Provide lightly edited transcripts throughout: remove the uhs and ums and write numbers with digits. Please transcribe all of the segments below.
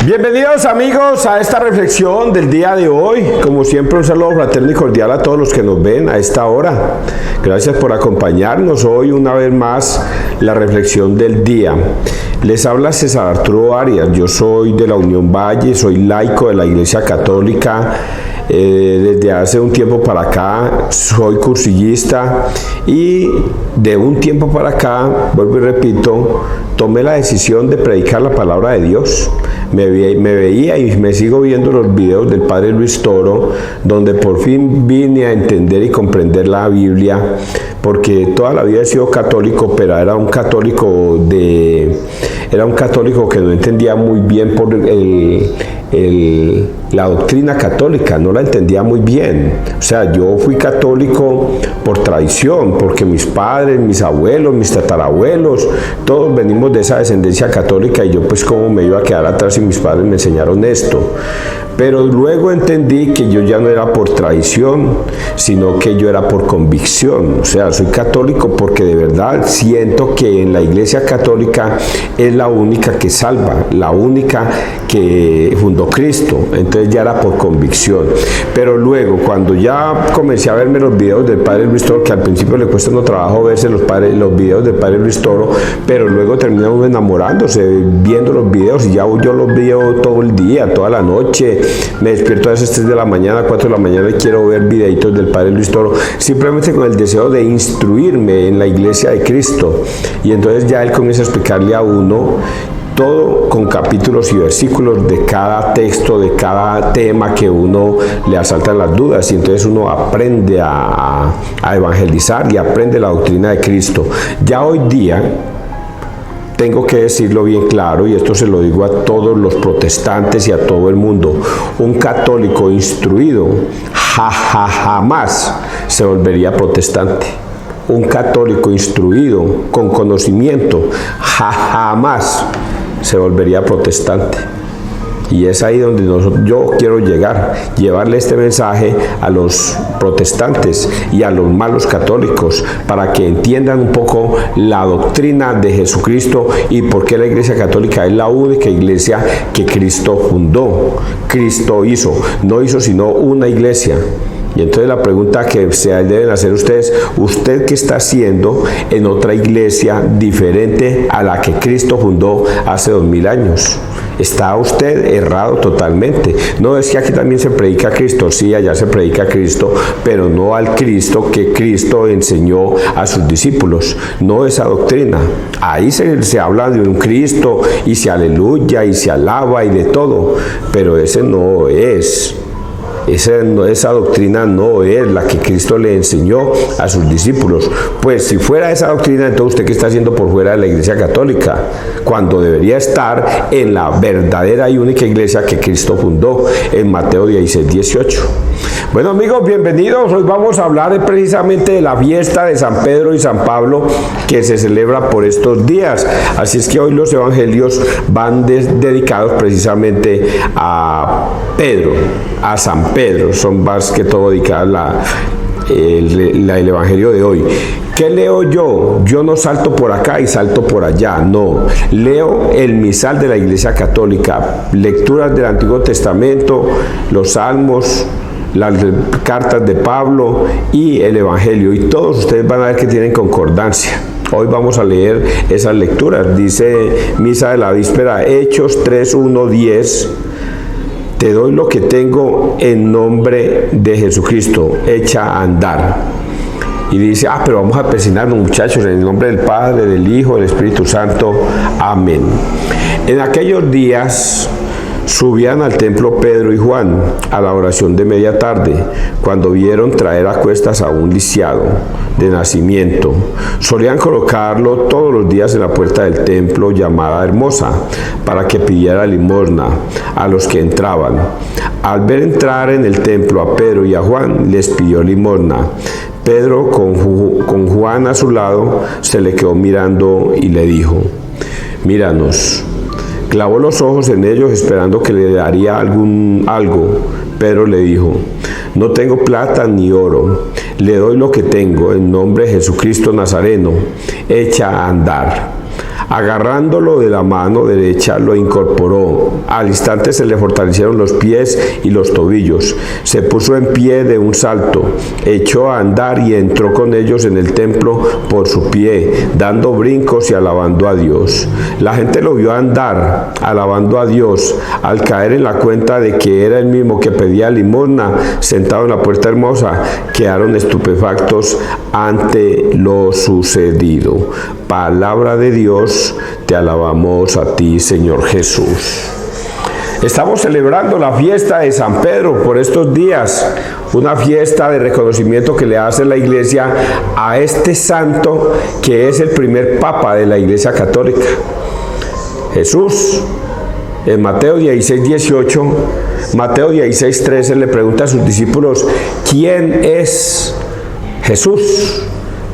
Bienvenidos amigos a esta reflexión del día de hoy. Como siempre, un saludo fraterno y cordial a todos los que nos ven a esta hora. Gracias por acompañarnos hoy una vez más la reflexión del día. Les habla César Arturo Arias. Yo soy de la Unión Valle, soy laico de la Iglesia Católica. Desde hace un tiempo para acá soy cursillista y de un tiempo para acá, vuelvo y repito, tomé la decisión de predicar la palabra de Dios. Me veía y me sigo viendo los videos del Padre Luis Toro, donde por fin vine a entender y comprender la Biblia, porque toda la vida he sido católico, pero era un católico que no entendía muy bien por la doctrina católica, no la entendía muy bien. O sea, yo fui católico por tradición, porque mis padres, mis abuelos, mis tatarabuelos, todos venimos de esa descendencia católica, y yo pues cómo me iba a quedar atrás si mis padres me enseñaron esto. Pero luego entendí que yo ya no era por tradición, sino que yo era por convicción. O sea, soy católico porque de verdad siento que en la Iglesia Católica es la única que salva, la única que fundó Cristo. Entonces ya era por convicción. Pero luego, cuando ya comencé a verme los videos del Padre Luis Toro, que al principio le cuesta uno trabajo verse los videos del Padre Luis Toro, pero luego terminamos enamorándose, viendo los videos, y ya yo los veo todo el día, toda la noche. Me despierto a veces 3 de la mañana, 4 de la mañana, y quiero ver videitos del Padre Luis Toro, simplemente con el deseo de instruirme en la Iglesia de Cristo. Y entonces ya él comienza a explicarle a uno todo con capítulos y versículos de cada texto, de cada tema que uno le asaltan las dudas, y entonces uno aprende a evangelizar y aprende la doctrina de Cristo. Ya hoy día, tengo que decirlo bien claro, y esto se lo digo a todos los protestantes y a todo el mundo: un católico instruido jamás se volvería protestante. Un católico instruido con conocimiento jamás se volvería protestante. Y es ahí donde yo quiero llevarle este mensaje a los protestantes y a los malos católicos, para que entiendan un poco la doctrina de Jesucristo y por qué la Iglesia Católica es la única iglesia que Cristo fundó. Cristo no hizo sino una iglesia. Y entonces la pregunta que se deben hacer ustedes: ¿usted qué está haciendo en otra iglesia diferente a la que Cristo fundó hace 2000 años? Está usted errado totalmente. No es que aquí también se predica a Cristo, sí, allá se predica a Cristo, pero no al Cristo que Cristo enseñó a sus discípulos, no esa doctrina. Ahí se habla de un Cristo y se aleluya y se alaba y de todo, pero ese no es. Esa doctrina no es la que Cristo le enseñó a sus discípulos. Pues si fuera esa doctrina, entonces ¿usted qué está haciendo por fuera de la Iglesia Católica? Cuando debería estar en la verdadera y única iglesia que Cristo fundó, en Mateo 16:18. Bueno amigos, bienvenidos. Hoy vamos a hablar precisamente de la fiesta de San Pedro y San Pablo, que se celebra por estos días. Así es que hoy los evangelios van dedicados precisamente a Pedro, a San Pedro. Son más que todo dedicadas el evangelio de hoy. ¿Qué leo yo? Yo no salto por acá y salto por allá, no. Leo el misal de la Iglesia Católica, lecturas del Antiguo Testamento, los salmos, las cartas de Pablo y el evangelio, y todos ustedes van a ver que tienen concordancia. Hoy vamos a leer esas lecturas. Dice misa de la víspera, Hechos 3:1-10. Te doy lo que tengo en nombre de Jesucristo, echa a andar. Y dice, pero vamos a persignarnos, muchachos, en el nombre del Padre, del Hijo, del Espíritu Santo. Amén. En aquellos días subían al templo Pedro y Juan a la oración de media tarde, cuando vieron traer a cuestas a un lisiado de nacimiento. Solían colocarlo todos los días en la puerta del templo, llamada Hermosa, para que pidiera limosna a los que entraban. Al ver entrar en el templo a Pedro y a Juan, les pidió limosna. Pedro, con Juan a su lado, se le quedó mirando y le dijo: míranos. Clavó los ojos en ellos, esperando que le daría algo. Pedro le dijo: no tengo plata ni oro, le doy lo que tengo, en nombre de Jesucristo Nazareno, echa a andar. Agarrándolo de la mano derecha, lo incorporó, al instante se le fortalecieron los pies y los tobillos. Se puso en pie de un salto, echó a andar y entró con ellos en el templo por su pie, dando brincos y alabando a Dios. La gente lo vio andar, alabando a Dios. Al caer en la cuenta de que era el mismo que pedía limosna, sentado en la puerta hermosa, quedaron estupefactos ante lo sucedido. Palabra de Dios, te alabamos a ti, Señor Jesús. Estamos celebrando la fiesta de San Pedro por estos días, una fiesta de reconocimiento que le hace la Iglesia a este santo que es el primer papa de la Iglesia Católica. Jesús, en Mateo 16:18, Mateo 16:13 le pregunta a sus discípulos: ¿quién es Jesús?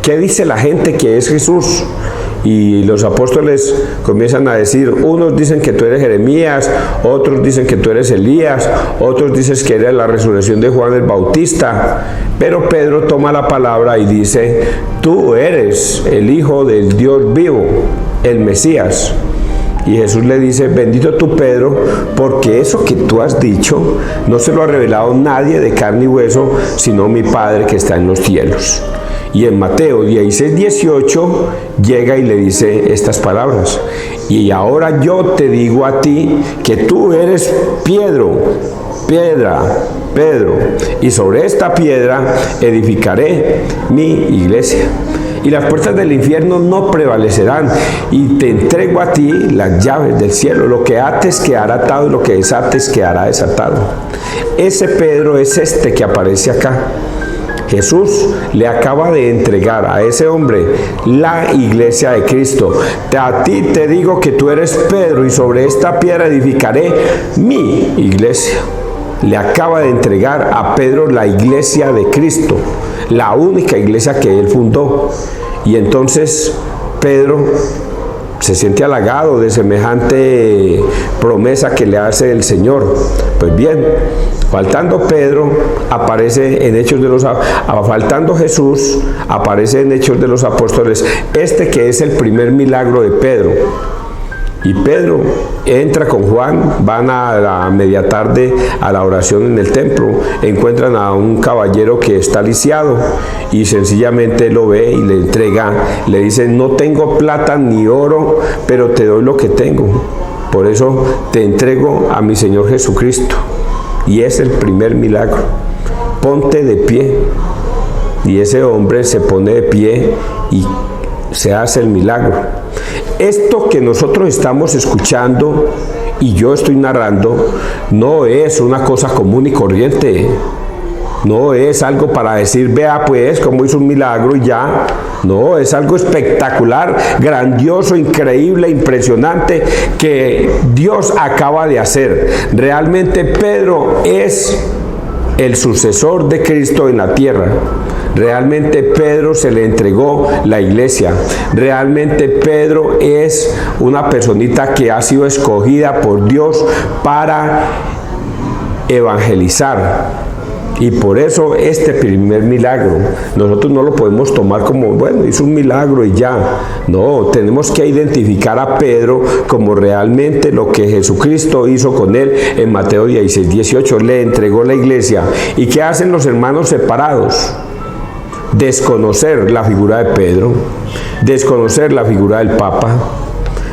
¿Qué dice la gente que es Jesús? Y los apóstoles comienzan a decir, unos dicen que tú eres Jeremías, otros dicen que tú eres Elías, otros dicen que eres la resurrección de Juan el Bautista. Pero Pedro toma la palabra y dice, tú eres el Hijo del Dios vivo, el Mesías. Y Jesús le dice, bendito tú, Pedro, porque eso que tú has dicho no se lo ha revelado nadie de carne y hueso, sino mi Padre que está en los cielos. Y en Mateo 16:18 llega y le dice estas palabras: y ahora yo te digo a ti que tú eres Pedro, y sobre esta piedra edificaré mi iglesia. Y las puertas del infierno no prevalecerán, y te entrego a ti las llaves del cielo. Lo que ates quedará atado y lo que desates quedará desatado. Ese Pedro es este que aparece acá. Jesús le acaba de entregar a ese hombre la iglesia de Cristo. A ti te digo que tú eres Pedro y sobre esta piedra edificaré mi iglesia. Le acaba de entregar a Pedro la iglesia de Cristo, la única iglesia que él fundó. Y entonces Pedro se siente halagado de semejante promesa que le hace el Señor. Pues bien, faltando Pedro, aparece en Hechos de los faltando Jesús, aparece en Hechos de los Apóstoles este que es el primer milagro de Pedro. Y Pedro entra con Juan, van a la media tarde a la oración en el templo, encuentran a un caballero que está lisiado y sencillamente lo ve y le entrega, le dice, no tengo plata ni oro, pero te doy lo que tengo. Por eso te entrego a mi Señor Jesucristo. Y es el primer milagro. Ponte de pie. Y ese hombre se pone de pie y se hace el milagro. Esto que nosotros estamos escuchando y yo estoy narrando no es una cosa común y corriente. No es algo para decir, vea pues cómo hizo un milagro y ya. No, es algo espectacular, grandioso, increíble, impresionante que Dios acaba de hacer. Realmente Pedro es el sucesor de Cristo en la tierra. Realmente Pedro se le entregó la iglesia. Realmente Pedro es una personita que ha sido escogida por Dios para evangelizar. Y por eso este primer milagro, nosotros no lo podemos tomar como, bueno, hizo un milagro y ya. No, tenemos que identificar a Pedro como realmente lo que Jesucristo hizo con él en Mateo 16:18. Le entregó la iglesia. ¿Y qué hacen los hermanos separados? Desconocer la figura de Pedro, desconocer la figura del Papa,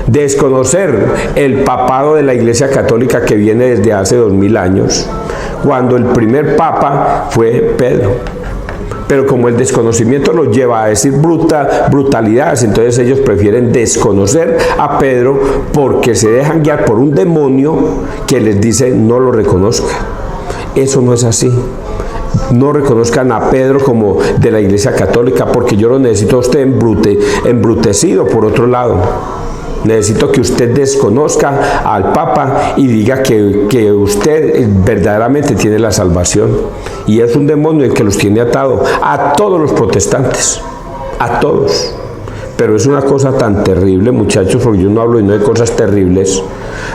desconocer el papado de la Iglesia Católica que viene desde hace 2000 años, cuando el primer Papa fue Pedro. Pero como el desconocimiento los lleva a decir brutalidades, entonces ellos prefieren desconocer a Pedro porque se dejan guiar por un demonio que les dice no lo reconozca. Eso no es así. No reconozcan a Pedro como de la Iglesia Católica, porque yo lo necesito a usted embrutecido por otro lado. Necesito que usted desconozca al Papa y diga que usted verdaderamente tiene la salvación. Y es un demonio el que los tiene atado a todos los protestantes, a todos. Pero es una cosa tan terrible, muchachos, porque yo no hablo y no de cosas terribles.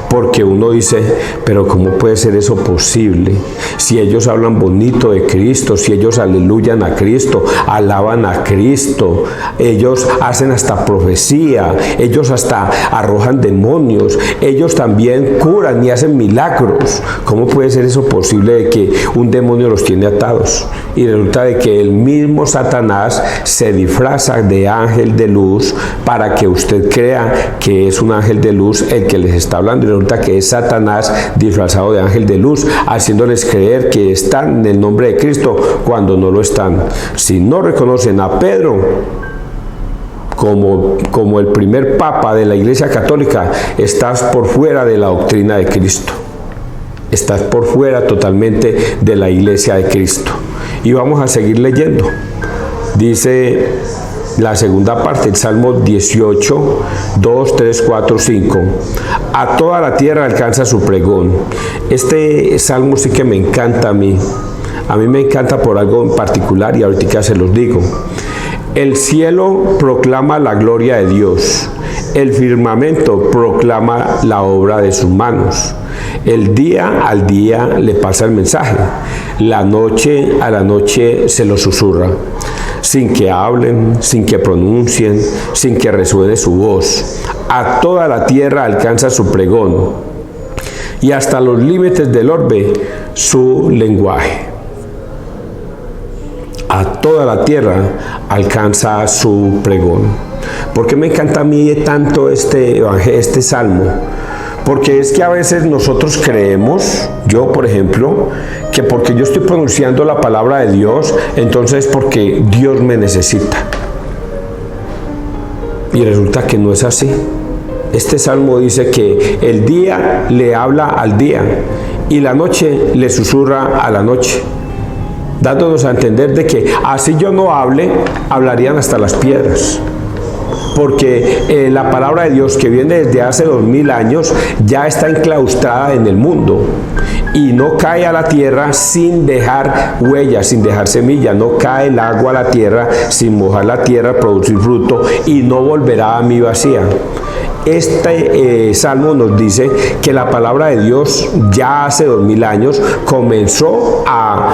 porque uno dice, pero ¿cómo puede ser eso posible? Si ellos hablan bonito de Cristo, si ellos aleluyan a Cristo, alaban a Cristo, ellos hacen hasta profecía, ellos hasta arrojan demonios, ellos también curan y hacen milagros. ¿Cómo puede ser eso posible de que un demonio los tiene atados? Y resulta de que el mismo Satanás se disfraza de ángel de luz para que usted crea que es un ángel de luz el que les está hablando, y resulta que es Satanás disfrazado de ángel de luz, haciéndoles creer que están en el nombre de Cristo cuando no lo están. Si no reconocen a Pedro como el primer papa de la Iglesia Católica, estás por fuera de la doctrina de Cristo. Estás por fuera totalmente de la Iglesia de Cristo. Y vamos a seguir leyendo. Dice la segunda parte, el Salmo 18, 2, 3, 4, 5. A toda la tierra alcanza su pregón. Este salmo sí que me encanta a mí. A mí me encanta por algo en particular y ahorita se los digo. El cielo proclama la gloria de Dios. El firmamento proclama la obra de sus manos. El día al día le pasa el mensaje. La noche a la noche se lo susurra. Sin que hablen, sin que pronuncien, sin que resuene su voz. A toda la tierra alcanza su pregón, y hasta los límites del orbe su lenguaje. A toda la tierra alcanza su pregón. ¿Por qué me encanta a mí tanto este salmo? Porque es que a veces nosotros creemos, yo por ejemplo, que porque yo estoy pronunciando la palabra de Dios, entonces porque Dios me necesita. Y resulta que no es así. Este salmo dice que el día le habla al día y la noche le susurra a la noche, dándonos a entender de que así yo no hable, hablarían hasta las piedras. Porque la palabra de Dios, que viene desde hace 2000 años, ya está enclaustrada en el mundo y no cae a la tierra sin dejar huella, sin dejar semilla. No cae el agua a la tierra sin mojar la tierra, producir fruto, y no volverá a mí vacía. Este salmo nos dice que la palabra de Dios ya hace 2000 años comenzó a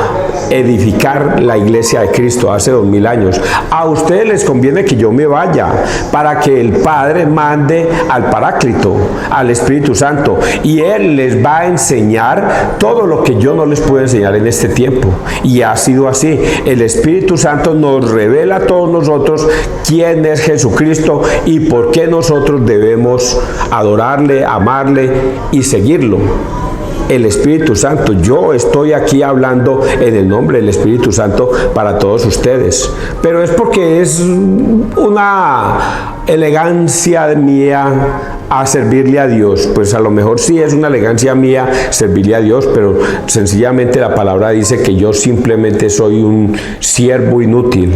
edificar la iglesia de Cristo, hace 2000 años. A ustedes les conviene que yo me vaya para que el Padre mande al Paráclito, al Espíritu Santo, y Él les va a enseñar todo lo que yo no les puedo enseñar en este tiempo. Y ha sido así. El Espíritu Santo nos revela a todos nosotros quién es Jesucristo y por qué nosotros debemos adorarle, amarle y seguirlo. El Espíritu Santo, yo estoy aquí hablando en el nombre del Espíritu Santo para todos ustedes, pero es porque es una elegancia mía a servirle a Dios. Pues a lo mejor sí es una elegancia mía servirle a Dios, pero sencillamente la palabra dice que yo simplemente soy un siervo inútil.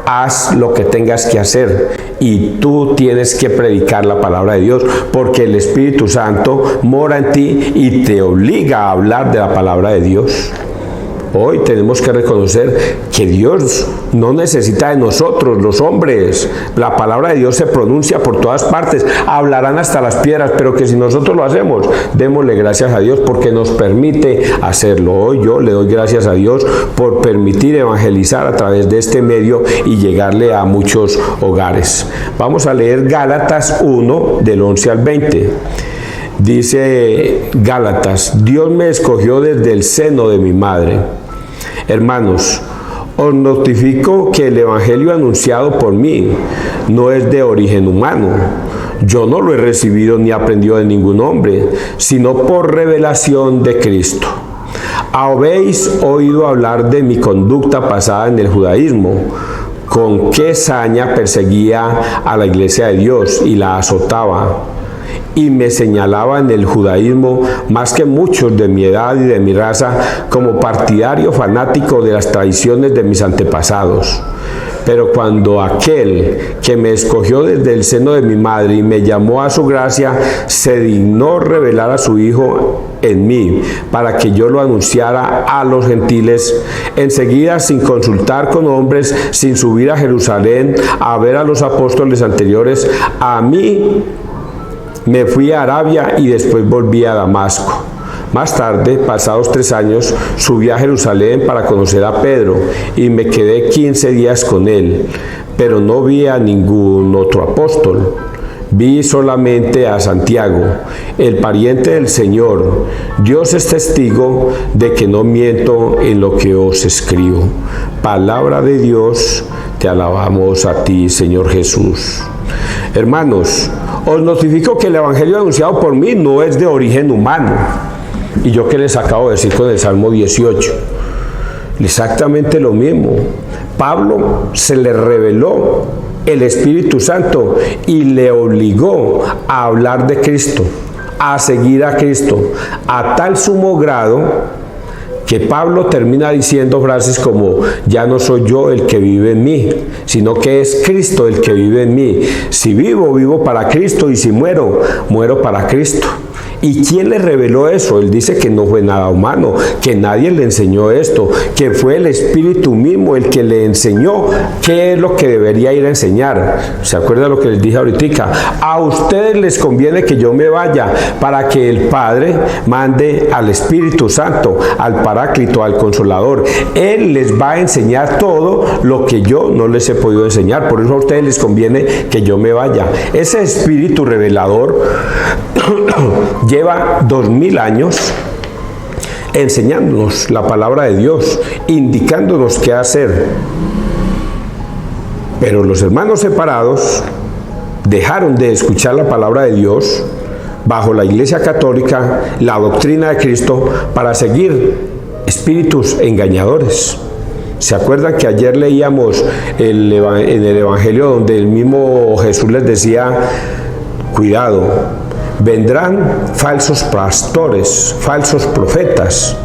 Haz lo que tengas que hacer y tú tienes que predicar la palabra de Dios, porque el Espíritu Santo mora en ti y te obliga a hablar de la palabra de Dios. Hoy tenemos que reconocer que Dios no necesita de nosotros, los hombres. La palabra de Dios se pronuncia por todas partes, hablarán hasta las piedras, pero que si nosotros lo hacemos, démosle gracias a Dios porque nos permite hacerlo. Hoy yo le doy gracias a Dios por permitir evangelizar a través de este medio y llegarle a muchos hogares. Vamos a leer Gálatas 1, del 11 al 20. Dice Gálatas: Dios me escogió desde el seno de mi madre. Hermanos, os notifico que el evangelio anunciado por mí no es de origen humano. Yo no lo he recibido ni aprendido de ningún hombre, sino por revelación de Cristo. Habéis oído hablar de mi conducta pasada en el judaísmo, con qué saña perseguía a la iglesia de Dios y la azotaba, y me señalaba en el judaísmo más que muchos de mi edad y de mi raza como partidario fanático de las tradiciones de mis antepasados. Pero cuando aquel que me escogió desde el seno de mi madre y me llamó a su gracia, se dignó revelar a su Hijo en mí, para que yo lo anunciara a los gentiles, enseguida, sin consultar con hombres, sin subir a Jerusalén a ver a los apóstoles anteriores, a mí Me fui a Arabia y después volví a Damasco. Más tarde, pasados 3 años, subí a Jerusalén para conocer a Pedro y me quedé 15 días con él, pero no vi a ningún otro apóstol. Vi solamente a Santiago, el pariente del Señor. Dios es testigo de que no miento en lo que os escribo. Palabra de Dios, te alabamos a ti, Señor Jesús. Hermanos, os notifico que el evangelio anunciado por mí no es de origen humano. Y yo que les acabo de decir con el Salmo 18, exactamente lo mismo. Pablo se le reveló el Espíritu Santo y le obligó a hablar de Cristo, a seguir a Cristo, a tal sumo grado que Pablo termina diciendo frases como: ya no soy yo el que vive en mí, sino que es Cristo el que vive en mí. Si vivo, vivo para Cristo, y si muero, muero para Cristo. ¿Y quién le reveló eso? Él dice que no fue nada humano, que nadie le enseñó esto, que fue el Espíritu mismo el que le enseñó qué es lo que debería ir a enseñar. ¿Se acuerda lo que les dije ahorita? A ustedes les conviene que yo me vaya para que el Padre mande al Espíritu Santo, al Paráclito, al Consolador. Él les va a enseñar todo lo que yo no les he podido enseñar. Por eso a ustedes les conviene que yo me vaya. Ese Espíritu revelador lleva 2000 años enseñándonos la palabra de Dios, indicándonos qué hacer. Pero los hermanos separados dejaron de escuchar la palabra de Dios bajo la Iglesia Católica, la doctrina de Cristo, para seguir espíritus engañadores. ¿Se acuerdan que ayer leíamos en el Evangelio donde el mismo Jesús les decía: cuidado, vendrán falsos pastores, falsos profetas,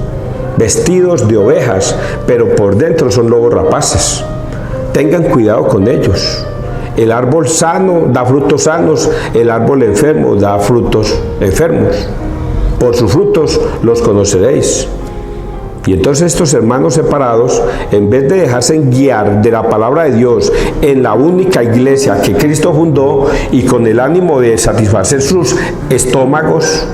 vestidos de ovejas, pero por dentro son lobos rapaces? Tengan cuidado con ellos. El árbol sano da frutos sanos, el árbol enfermo da frutos enfermos. Por sus frutos los conoceréis. Y entonces estos hermanos separados, en vez de dejarse guiar de la palabra de Dios en la única iglesia que Cristo fundó y con el ánimo de satisfacer sus estómagos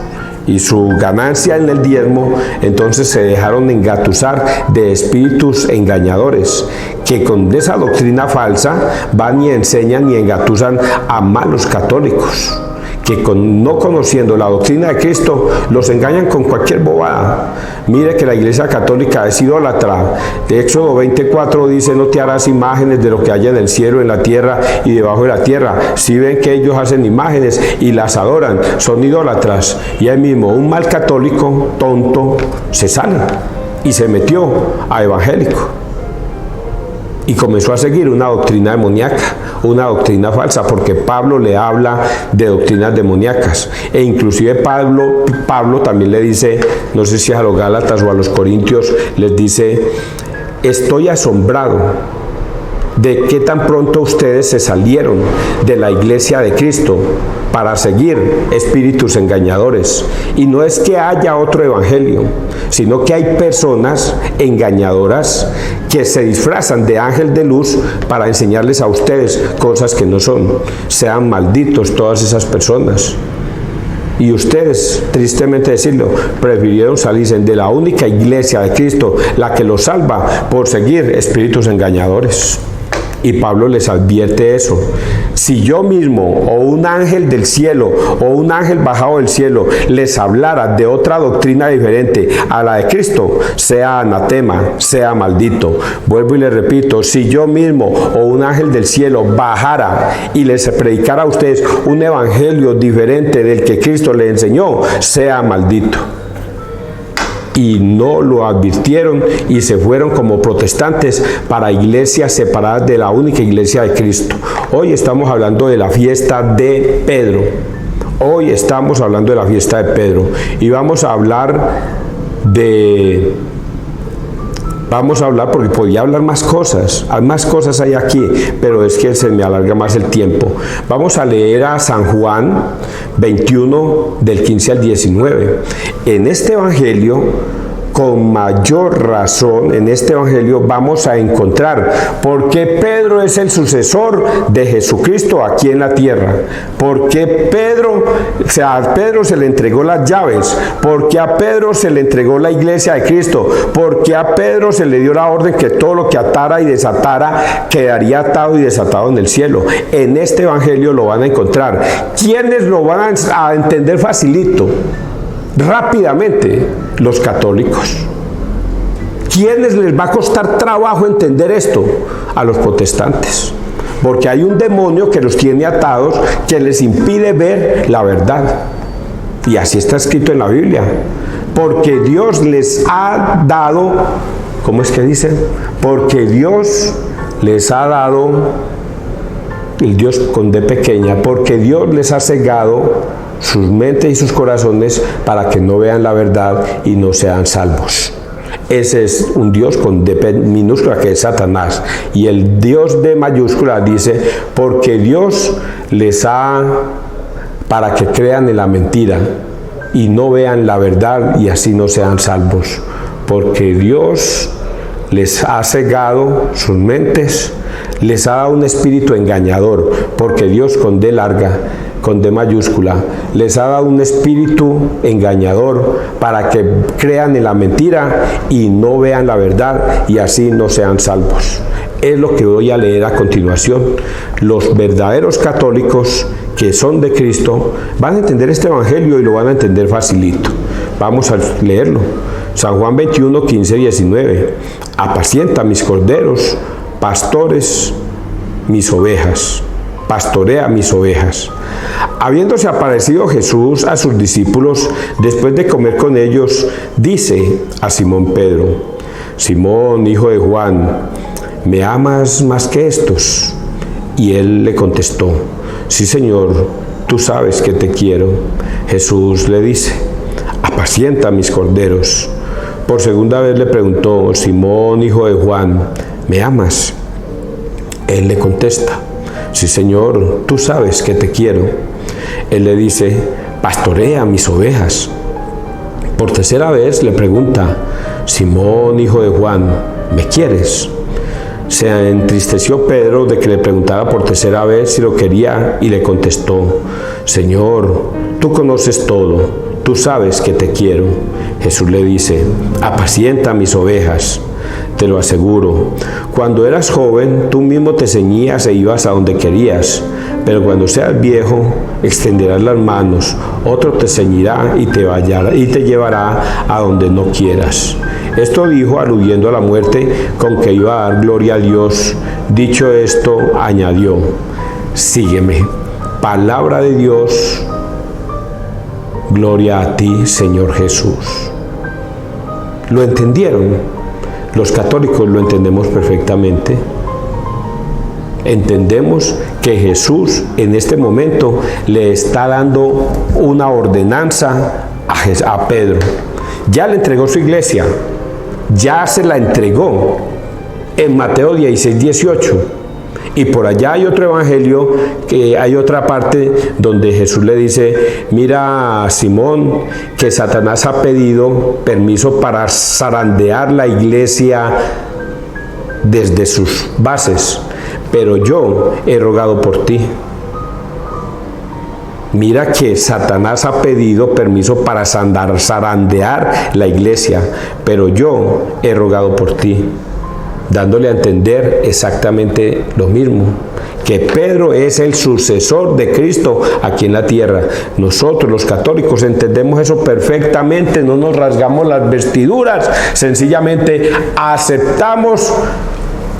y su ganancia en el diezmo, entonces se dejaron engatusar de espíritus engañadores que con esa doctrina falsa van y enseñan y engatusan a malos católicos, que no conociendo la doctrina de Cristo los engañan con cualquier bobada. Mire que la Iglesia Católica es idólatra. De Éxodo 24 dice: no te harás imágenes de lo que haya en el cielo, en la tierra y debajo de la tierra. Si ven que ellos hacen imágenes y las adoran, son idólatras. Y ahí mismo un mal católico tonto se sale y se metió a evangélico y comenzó a seguir una doctrina demoníaca, una doctrina falsa, porque Pablo le habla de doctrinas demoníacas. E inclusive Pablo también le dice, no sé si a los Gálatas o a los Corintios, les dice: estoy asombrado de qué tan pronto ustedes se salieron de la iglesia de Cristo para seguir espíritus engañadores. Y no es que haya otro evangelio, sino que hay personas engañadoras que se disfrazan de ángel de luz para enseñarles a ustedes cosas que no son. Sean malditos todas esas personas. Y ustedes, tristemente decirlo, prefirieron salirse de la única iglesia de Cristo, la que los salva, por seguir espíritus engañadores. Y Pablo les advierte eso. Si yo mismo o un ángel del cielo o un ángel bajado del cielo les hablara de otra doctrina diferente a la de Cristo, sea anatema, sea maldito. Vuelvo y les repito, si yo mismo o un ángel del cielo bajara y les predicara a ustedes un evangelio diferente del que Cristo les enseñó, sea maldito. Y no lo advirtieron y se fueron como protestantes para iglesias separadas de la única iglesia de Cristo. Hoy estamos hablando de la fiesta de Pedro. Hoy estamos hablando de la fiesta de Pedro. Y vamos a hablar porque podía hablar más cosas hay aquí, pero es que se me alarga más el tiempo. Vamos a leer a San Juan 21 del 15 al 19. En este evangelio con mayor razón en este evangelio vamos a encontrar por qué Pedro es el sucesor de Jesucristo aquí en la tierra, por qué a Pedro se le entregó las llaves, por qué a Pedro se le entregó la iglesia de Cristo, por qué a Pedro se le dio la orden que todo lo que atara y desatara quedaría atado y desatado en el cielo. En este evangelio lo van a encontrar. ¿Quiénes lo van a entender facilito? Rápidamente, los católicos. ¿Quiénes les va a costar trabajo entender esto? A los protestantes. Porque hay un demonio que los tiene atados, que les impide ver la verdad. Y así está escrito en la Biblia. Porque Dios les ha dado, ¿cómo es que dice? Porque Dios les ha dado, el Dios con D pequeña, porque Dios les ha cegado sus mentes y sus corazones para que no vean la verdad y no sean salvos. Ese es un Dios con D minúscula, que es Satanás. Y el Dios D mayúscula dice, porque Dios les ha, para que crean en la mentira y no vean la verdad y así no sean salvos. Porque Dios les ha cegado sus mentes, les ha dado un espíritu engañador, porque Dios con D larga, con D mayúscula, les ha dado un espíritu engañador para que crean en la mentira y no vean la verdad y así no sean salvos. Es lo que voy a leer a continuación. Los verdaderos católicos que son de Cristo van a entender este evangelio y lo van a entender facilito. Vamos a leerlo. San Juan 21, 15, 19. Apacienta mis corderos, pastores mis ovejas. Pastorea mis ovejas. Habiéndose aparecido Jesús a sus discípulos después de comer con ellos, dice a Simón Pedro: Simón, hijo de Juan, ¿me amas más que estos? Y él le contestó: sí, Señor, tú sabes que te quiero. Jesús le dice: apacienta mis corderos. Por segunda vez le preguntó: Simón, hijo de Juan, ¿me amas? Él le contesta: sí, Señor, tú sabes que te quiero. Él le dice: pastorea mis ovejas. Por tercera vez le pregunta: Simón, hijo de Juan, ¿me quieres? Se entristeció Pedro de que le preguntara por tercera vez si lo quería y le contestó: Señor, tú conoces todo, tú sabes que te quiero. Jesús le dice: apacienta mis ovejas. Te lo aseguro, cuando eras joven, tú mismo te ceñías e ibas a donde querías, pero cuando seas viejo, extenderás las manos, otro te ceñirá y te llevará a donde no quieras. Esto dijo aludiendo a la muerte con que iba a dar gloria a Dios. Dicho esto, añadió: sígueme. Palabra de Dios, gloria a ti, Señor Jesús. ¿Lo entendieron? Los católicos lo entendemos perfectamente. Entendemos que Jesús en este momento le está dando una ordenanza a Pedro. Ya le entregó su iglesia, ya se la entregó en Mateo 16, 18. Y por allá hay otro evangelio, que hay otra parte donde Jesús le dice: mira, Simón, que Satanás ha pedido permiso para zarandear la iglesia desde sus bases, pero yo he rogado por ti. Mira que Satanás ha pedido permiso para zarandear la iglesia, pero yo he rogado por ti. Dándole a entender exactamente lo mismo, que Pedro es el sucesor de Cristo aquí en la tierra. Nosotros los católicos entendemos eso perfectamente, no nos rasgamos las vestiduras, sencillamente aceptamos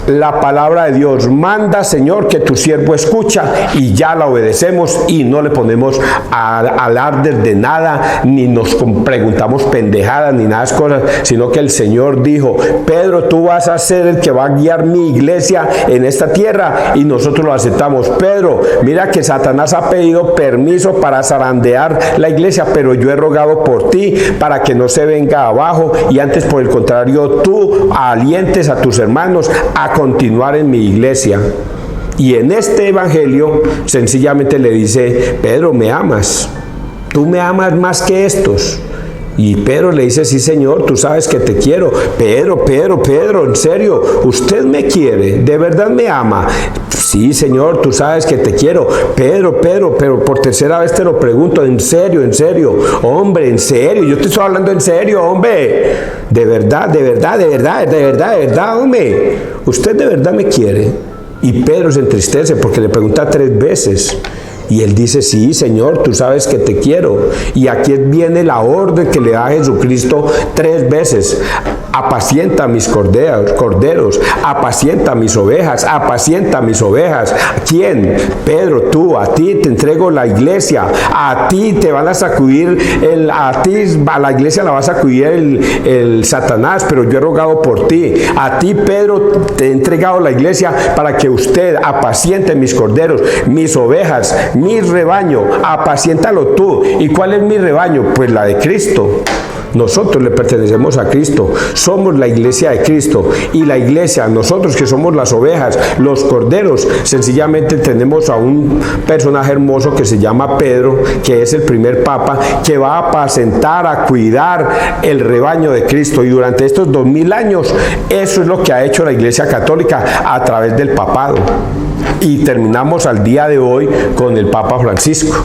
la palabra de Dios. Manda, Señor, que tu siervo escucha, y ya la obedecemos y no le ponemos alardes de nada, ni nos preguntamos pendejadas ni nada de cosas, sino que el Señor dijo: Pedro, tú vas a ser el que va a guiar mi iglesia en esta tierra, y nosotros lo aceptamos. Pedro, mira que Satanás ha pedido permiso para zarandear la iglesia, pero yo he rogado por ti para que no se venga abajo, y antes, por el contrario, tú alientes a tus hermanos a continuar en mi iglesia. Y en este evangelio sencillamente le dice: Pedro, ¿me amas? ¿Tú me amas más que estos? Y Pedro le dice, sí Señor, tú sabes que te quiero. Pedro, en serio, usted me quiere, de verdad me ama. Sí Señor, tú sabes que te quiero. Pedro, pero por tercera vez te lo pregunto, en serio, hombre, en serio, yo te estoy hablando en serio, hombre. De verdad, hombre. Usted de verdad me quiere. Y Pedro se entristece porque le pregunta 3 veces. Y él dice, sí, Señor, tú sabes que te quiero. Y aquí viene la orden que le da a Jesucristo 3 veces. Apacienta mis corderos, apacienta mis ovejas. ¿Quién? Pedro, tú, a ti te entrego la iglesia. A ti te van a sacudir, a la iglesia la va a sacudir el Satanás, pero yo he rogado por ti. A ti, Pedro, te he entregado la iglesia para que usted apaciente mis corderos, mis ovejas, mi rebaño, apaciéntalo tú. ¿Y cuál es mi rebaño? Pues la de Cristo. Nosotros le pertenecemos a Cristo, somos la iglesia de Cristo, y la iglesia, nosotros que somos las ovejas, los corderos, sencillamente tenemos a un personaje hermoso que se llama Pedro, que es el primer papa, que va a apacentar, a cuidar el rebaño de Cristo. Y durante estos 2000 años, eso es lo que ha hecho la Iglesia Católica a través del papado. Y terminamos al día de hoy con el Papa Francisco.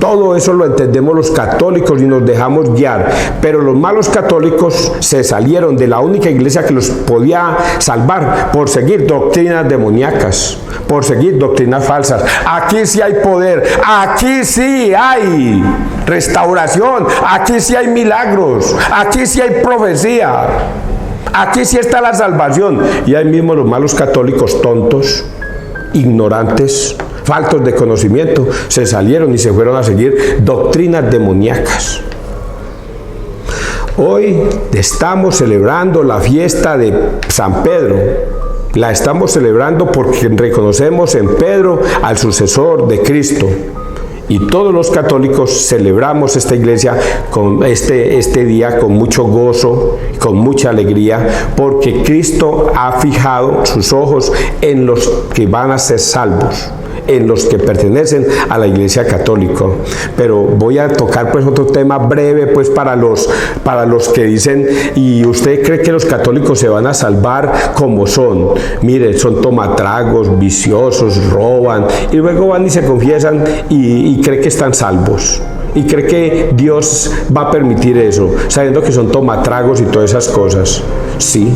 Todo eso lo entendemos los católicos y nos dejamos guiar, pero los malos católicos se salieron de la única iglesia que los podía salvar por seguir doctrinas demoníacas, por seguir doctrinas falsas. Aquí sí hay poder, aquí sí hay restauración, aquí sí hay milagros, aquí sí hay profecía, aquí sí está la salvación. Y ahí mismo los malos católicos tontos, ignorantes, faltos de conocimiento, se salieron y se fueron a seguir doctrinas demoníacas. Hoy estamos celebrando la fiesta de San Pedro. La estamos celebrando porque reconocemos en Pedro al sucesor de Cristo. Y todos los católicos celebramos esta iglesia con este día con mucho gozo, con mucha alegría, porque Cristo ha fijado sus ojos en los que van a ser salvos, en los que pertenecen a la Iglesia Católica. Pero voy a tocar pues otro tema breve pues para los que dicen, ¿y usted cree que los católicos se van a salvar como son? Mire, son tomatragos, viciosos, roban, y luego van y se confiesan y cree que están salvos. Y cree que Dios va a permitir eso, sabiendo que son tomatragos y todas esas cosas. Sí,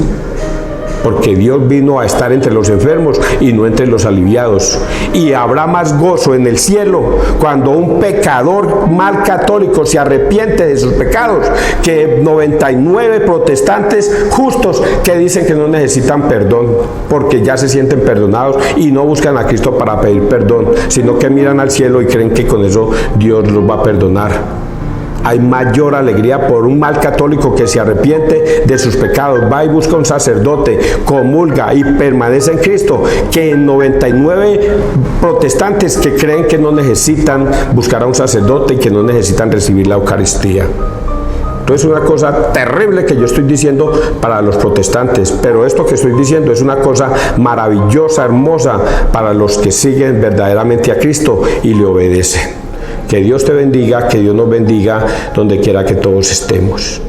porque Dios vino a estar entre los enfermos y no entre los aliviados. Y habrá más gozo en el cielo cuando un pecador mal católico se arrepiente de sus pecados que 99 protestantes justos que dicen que no necesitan perdón porque ya se sienten perdonados y no buscan a Cristo para pedir perdón, sino que miran al cielo y creen que con eso Dios los va a perdonar. Hay mayor alegría por un mal católico que se arrepiente de sus pecados, va y busca un sacerdote, comulga y permanece en Cristo, que en 99 protestantes que creen que no necesitan buscar a un sacerdote y que no necesitan recibir la Eucaristía. Entonces es una cosa terrible que yo estoy diciendo para los protestantes, pero esto que estoy diciendo es una cosa maravillosa, hermosa para los que siguen verdaderamente a Cristo y le obedecen. Que Dios te bendiga, que Dios nos bendiga donde quiera que todos estemos.